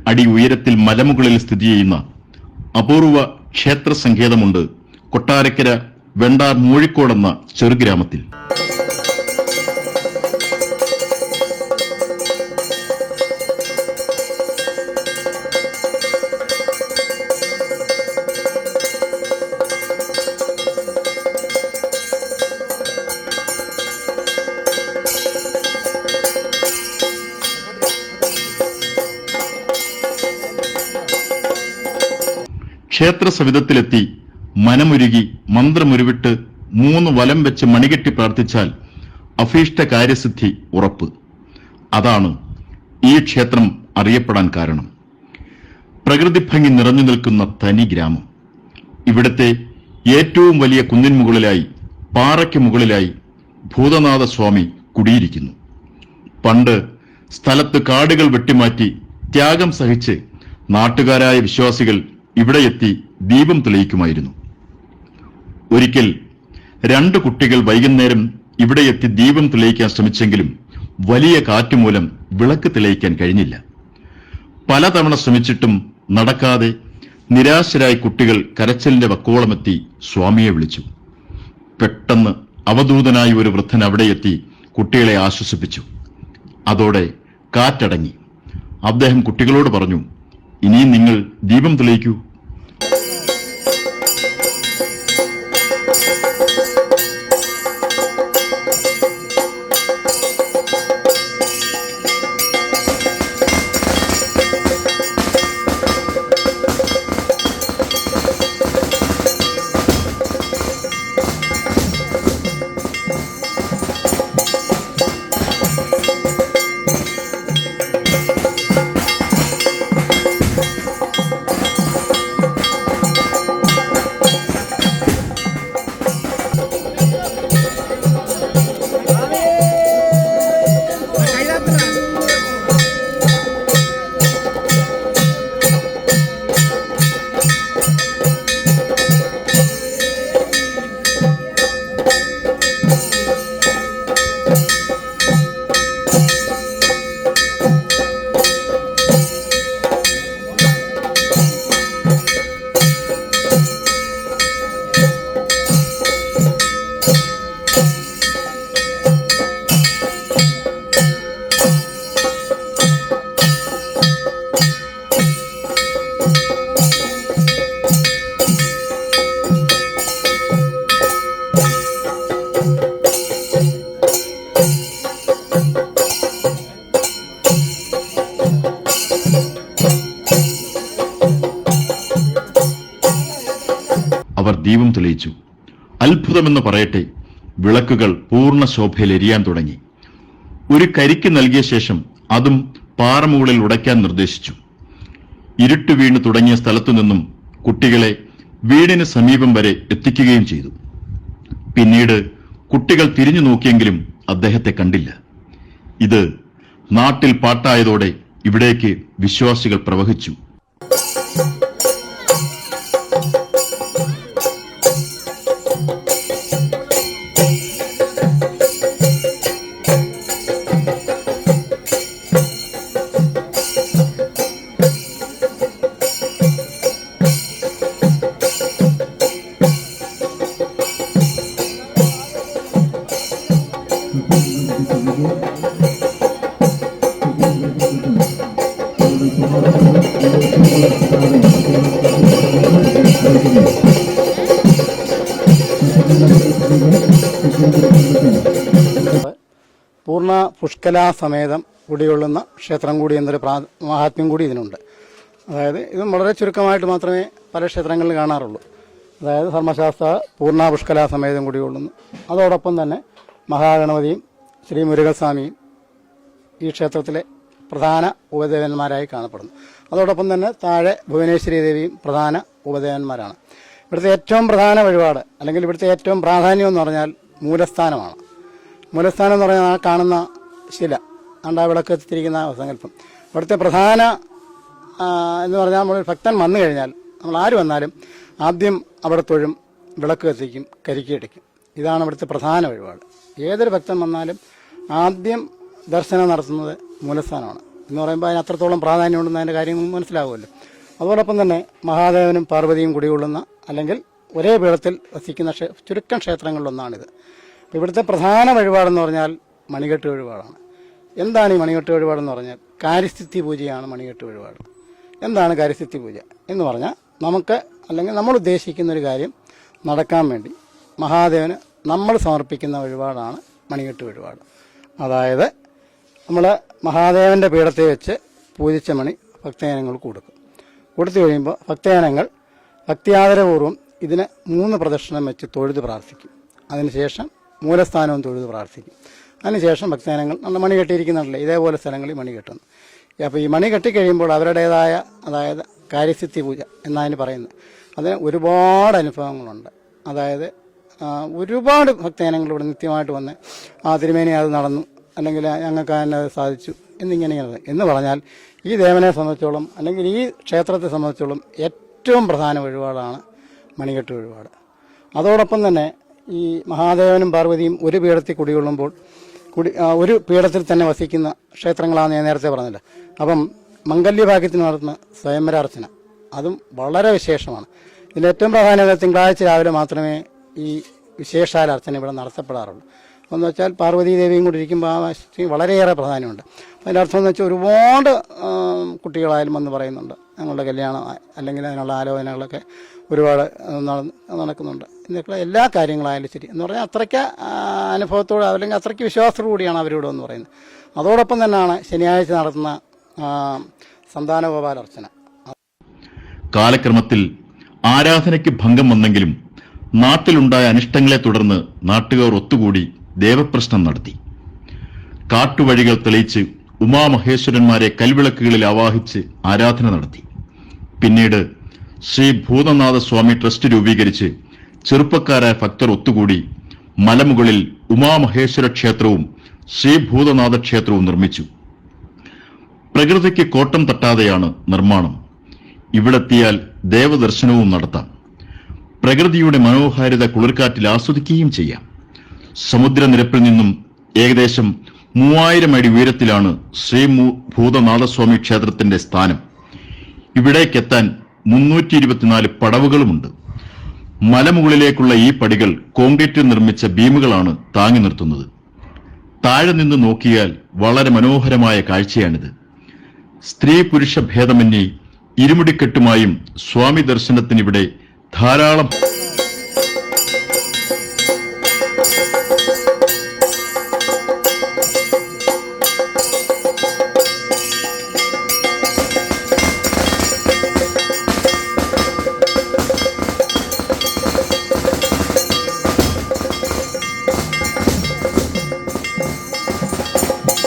അടി ഉയരത്തിൽ മലമുകളിൽ സ്ഥിതി ചെയ്യുന്ന അപൂർവ ക്ഷേത്ര സങ്കേതമുണ്ട് കൊട്ടാരക്കര വെണ്ടാർ മൂഴിക്കോടെന്ന ചെറുഗ്രാമത്തിൽ. ക്ഷേത്ര സവിധത്തിലെത്തി മനമുരുകി മന്ത്രമുരുവിട്ട് 3 വലം വെച്ച് മണികെട്ടി പ്രാർത്ഥിച്ചാൽ അഭീഷ്ട കാര്യസിദ്ധി ഉറപ്പ്. അതാണ് ഈ ക്ഷേത്രം അറിയപ്പെടാൻ കാരണം. പ്രകൃതി ഭംഗി നിറഞ്ഞു നിൽക്കുന്ന തനി ഗ്രാമം. ഇവിടുത്തെ ഏറ്റവും വലിയ കുന്നിൻ മുകളിലായി, പാറയ്ക്ക് മുകളിലായി ഭൂതനാഥ സ്വാമി കുടിയിരിക്കുന്നു. പണ്ട് സ്ഥലത്ത് കാടുകൾ വെട്ടിമാറ്റി ത്യാഗം സഹിച്ച് നാട്ടുകാരായ വിശ്വാസികൾ ഇവിടെയെത്തി ദീപം തെളിയിക്കുമായിരുന്നു. ഒരിക്കൽ 2 കുട്ടികൾ വൈകുന്നേരം ഇവിടെയെത്തി ദീപം തെളിയിക്കാൻ ശ്രമിച്ചെങ്കിലും വലിയ കാറ്റുമൂലം വിളക്ക് തെളിയിക്കാൻ കഴിഞ്ഞില്ല. പലതവണ ശ്രമിച്ചിട്ടും നടക്കാതെ നിരാശരായി കുട്ടികൾ കരച്ചിലിന്റെ വക്കോളമെത്തി സ്വാമിയെ വിളിച്ചു. പെട്ടെന്ന് അവധൂതനായി ഒരു വൃദ്ധൻ അവിടെയെത്തി കുട്ടികളെ ആശ്വസിപ്പിച്ചു. അതോടെ കാറ്റടങ്ങി. അദ്ദേഹം കുട്ടികളോട് പറഞ്ഞു, ഇനിയും നിങ്ങൾ ദീപം തെളിയിക്കൂ. അവർ ദീപം തെളിയിച്ചു. അത്ഭുതമെന്ന് പറയട്ടെ, വിളക്കുകൾ പൂർണ്ണ ശോഭയിൽ എരിയാൻ തുടങ്ങി. ഒരു കരിക്ക് നൽകിയ ശേഷം അതും പാറമുകളിൽ ഉടയ്ക്കാൻ നിർദ്ദേശിച്ചു. ഇരുട്ട് വീണ് തുടങ്ങിയ സ്ഥലത്തുനിന്നും കുട്ടികളെ വീടിന് സമീപം വരെ എത്തിക്കുകയും ചെയ്തു. പിന്നീട് കുട്ടികൾ തിരിഞ്ഞു നോക്കിയെങ്കിലും അദ്ദേഹത്തെ കണ്ടില്ല. ഇത് നാട്ടിൽ പാട്ടായതോടെ ഇവിടേക്ക് വിശ്വാസികൾ പ്രവഹിച്ചു. പൂർണ്ണ പുഷ്കലാസമേതം കുടികൊള്ളുന്ന ക്ഷേത്രം കൂടി എന്നൊരു മഹാത്മ്യം കൂടി ഇതിനുണ്ട്. അതായത് ഇത് വളരെ ചുരുക്കമായിട്ട് മാത്രമേ പല ക്ഷേത്രങ്ങളിൽ കാണാറുള്ളൂ. അതായത് ധർമ്മശാസ്ത്ര പൂർണ്ണ പുഷ്കലാസമേതം കുടികൊള്ളുന്നു. അതോടൊപ്പം തന്നെ മഹാഗണപതിയും ശ്രീ മുരുകസ്വാമിയും ഈ ക്ഷേത്രത്തിലെ പ്രധാന ഉപദേവന്മാരായി കാണപ്പെടുന്നു. അതോടൊപ്പം തന്നെ താഴെ ഭുവനേശ്വരി ദേവിയും പ്രധാന ഉപദേവന്മാരാണ്. ഇവിടുത്തെ ഏറ്റവും പ്രധാന വഴിപാട് അല്ലെങ്കിൽ ഇവിടുത്തെ ഏറ്റവും പ്രാധാന്യം എന്ന് പറഞ്ഞാൽ മൂലസ്ഥാനമാണ്. മൂലസ്ഥാനം എന്ന് പറഞ്ഞാൽ ആ കാണുന്ന ശില, അണ്ടാ വിളക്ക് എത്തിയിരിക്കുന്ന സങ്കല്പം. ഇവിടുത്തെ പ്രധാന എന്ന് പറഞ്ഞാൽ നമ്മൾ ഭക്തൻ വന്നു കഴിഞ്ഞാൽ, നമ്മൾ ആര് വന്നാലും ആദ്യം അവിടെ തൊഴും, വിളക്ക് കത്തിക്കും, കരിക്കടിക്കും. ഇതാണ് ഇവിടുത്തെ പ്രധാന വഴിപാട്. ഏതൊരു ഭക്തൻ വന്നാലും ആദ്യം ദർശനം നടത്തുന്നത് മൂലസ്ഥാനമാണ്. എന്ന് പറയുമ്പോൾ അതിന് അത്രത്തോളം പ്രാധാന്യമുണ്ടെന്ന് അതിൻ്റെ കാര്യം മനസ്സിലാവുമല്ലോ. അതോടൊപ്പം തന്നെ മഹാദേവനും പാർവതിയും കുടികൊള്ളുന്ന അല്ലെങ്കിൽ ഒരേ പീഠത്തിൽ വസിക്കുന്ന ചുരുക്കം ക്ഷേത്രങ്ങളിലൊന്നാണിത്. ഇവിടുത്തെ പ്രധാന വഴിപാടെന്ന് പറഞ്ഞാൽ മണികെട്ട് വഴിപാടാണ്. എന്താണ് ഈ മണികെട്ട് വഴിപാടെന്ന് പറഞ്ഞാൽ കാര്യസ്ഥിതി പൂജയാണ് മണികെട്ട് വഴിപാട്. എന്താണ് കാര്യസ്ഥിതി പൂജ എന്ന് പറഞ്ഞാൽ നമുക്ക് അല്ലെങ്കിൽ നമ്മൾ ഉദ്ദേശിക്കുന്ന ഒരു കാര്യം നടക്കാൻ വേണ്ടി മഹാദേവന് നമ്മൾ സമർപ്പിക്കുന്ന വഴിപാടാണ് മണികെട്ട് വഴിപാട്. അതായത് നമ്മൾ മഹാദേവൻ്റെ പീഠത്തെ വെച്ച് പൂജിച്ച മണി ഭക്തജനങ്ങൾക്ക് കൊടുത്തു കഴിയുമ്പോൾ ഭക്തജനങ്ങൾ ഭക്തിയാദരപൂർവ്വം ഇതിന് 3 പ്രദക്ഷിണം വെച്ച് തൊഴുത് പ്രാർത്ഥിക്കും. അതിനുശേഷം മൂലസ്ഥാനവും തൊഴുത് പ്രാർത്ഥിക്കും. അതിനുശേഷം ഭക്തജനങ്ങൾ നമ്മൾ മണി കെട്ടിയിരിക്കുന്നുണ്ടല്ലോ, ഇതേപോലെ സ്ഥലങ്ങളിൽ മണി കെട്ടുന്നു. അപ്പോൾ ഈ മണി കെട്ടിക്കഴിയുമ്പോൾ അവരുടേതായ അതായത് കാര്യസ്ഥിതി പൂജ എന്നതിന് പറയുന്നത് അതിന് ഒരുപാട് അനുഭവങ്ങളുണ്ട്. അതായത് ഒരുപാട് ഭക്തജനങ്ങൾ ഇവിടെ നിത്യമായിട്ട് വന്ന് തിരുമേനി അത് നടന്നു, അല്ലെങ്കിൽ ഞങ്ങൾക്ക് അതിനെ സാധിച്ചു എന്നിങ്ങനെയാണ് എന്ന് പറഞ്ഞാൽ ഈ ദേവനെ സംബന്ധിച്ചോളം അല്ലെങ്കിൽ ഈ ക്ഷേത്രത്തെ സംബന്ധിച്ചോളം ഏറ്റവും പ്രധാന വഴിപാടാണ് മണികെട്ട് വഴിപാട്. അതോടൊപ്പം തന്നെ ഈ മഹാദേവനും പാർവതിയും ഒരു പീഠത്തിൽ കുടികൊള്ളുമ്പോൾ ഒരു പീഠത്തിൽ തന്നെ വസിക്കുന്ന ക്ഷേത്രങ്ങളാണെന്ന് ഞാൻ നേരത്തെ പറഞ്ഞില്ല. അപ്പം മംഗല്യഭാഗ്യത്തിന് നടത്തുന്ന സ്വയംവരാർച്ചന അതും വളരെ വിശേഷമാണ്. ഇതിൻ്റെ ഏറ്റവും പ്രാധാന്യത തിങ്കളാഴ്ച രാവിലെ മാത്രമേ ഈ വിശേഷാൽ അർച്ചന ഇവിടെ നടത്തപ്പെടാറുള്ളൂ. എന്ന് വെച്ചാൽ പാർവതീ ദേവിയും കൂടി ഇരിക്കുമ്പോൾ ആ വളരെയേറെ പ്രാധാന്യമുണ്ട്. അതിൻ്റെ അർത്ഥം എന്ന് വെച്ചാൽ ഒരുപാട് കുട്ടികളായാലും വന്ന് പറയുന്നുണ്ട് ഞങ്ങളുടെ കല്യാണം അല്ലെങ്കിൽ അതിനുള്ള ആലോചനകളൊക്കെ ഒരുപാട് നടക്കുന്നുണ്ട്. ഇതൊക്കെ എല്ലാ കാര്യങ്ങളായാലും ശരി എന്ന് പറഞ്ഞാൽ അത്രയ്ക്ക് അനുഭവത്തോട് അല്ലെങ്കിൽ അത്രയ്ക്ക് വിശ്വാസത്തോടു കൂടിയാണ് അവരിവിടെ എന്ന് പറയുന്നത്. അതോടൊപ്പം തന്നെയാണ് ശനിയാഴ്ച നടത്തുന്ന സന്താനഗോപാലർച്ചന. കാലക്രമത്തിൽ ആരാധനയ്ക്ക് ഭംഗം വന്നെങ്കിലും നാട്ടിലുണ്ടായ അനിഷ്ടങ്ങളെ തുടർന്ന് നാട്ടുകാർ ഒത്തുകൂടി ദേവപ്രശ്നം നടത്തി. കാട്ടുവഴികൾ തെളിയിച്ച് ഉമാമഹേശ്വരന്മാരെ കൽവിളക്കുകളിൽ ആവാഹിച്ച് ആരാധന നടത്തി. പിന്നീട് ശ്രീ ഭൂതനാഥ സ്വാമി ട്രസ്റ്റ് രൂപീകരിച്ച് ചെറുപ്പക്കാരായ ഭക്തർ ഒത്തുകൂടി മലമുകളിൽ ഉമാമഹേശ്വര ക്ഷേത്രവും ശ്രീ ഭൂതനാഥ ക്ഷേത്രവും നിർമ്മിച്ചു. പ്രകൃതിക്ക് കോട്ടം തട്ടാതെയാണ് നിർമ്മാണം. ഇവിടെത്തിയാൽ ദേവദർശനവും നടത്താം. പ്രകൃതിയുടെ മനോഹാരിത കുളിർക്കാറ്റിൽ ആസ്വദിക്കുകയും ചെയ്യാം. സമുദ്രനിരപ്പിൽ നിന്നും ഏകദേശം 3000 അടി ഉയരത്തിലാണ് ശ്രീ ഭൂതനാഥസ്വാമി ക്ഷേത്രത്തിന്റെ സ്ഥാനം. ഇവിടേക്കെത്താൻ 324 പടവുകളുമുണ്ട്. മലമുകളിലേക്കുള്ള ഈ പടികൾ കോൺക്രീറ്റിൽ നിർമ്മിച്ച ബീമുകളാണ് താങ്ങി നിർത്തുന്നത്. താഴെ നിന്ന് നോക്കിയാൽ വളരെ മനോഹരമായ കാഴ്ചയാണിത്. സ്ത്രീ പുരുഷ ഭേദമന്യേ ഇരുമുടിക്കെട്ടുമായും സ്വാമി ദർശനത്തിനിവിടെ ധാരാളം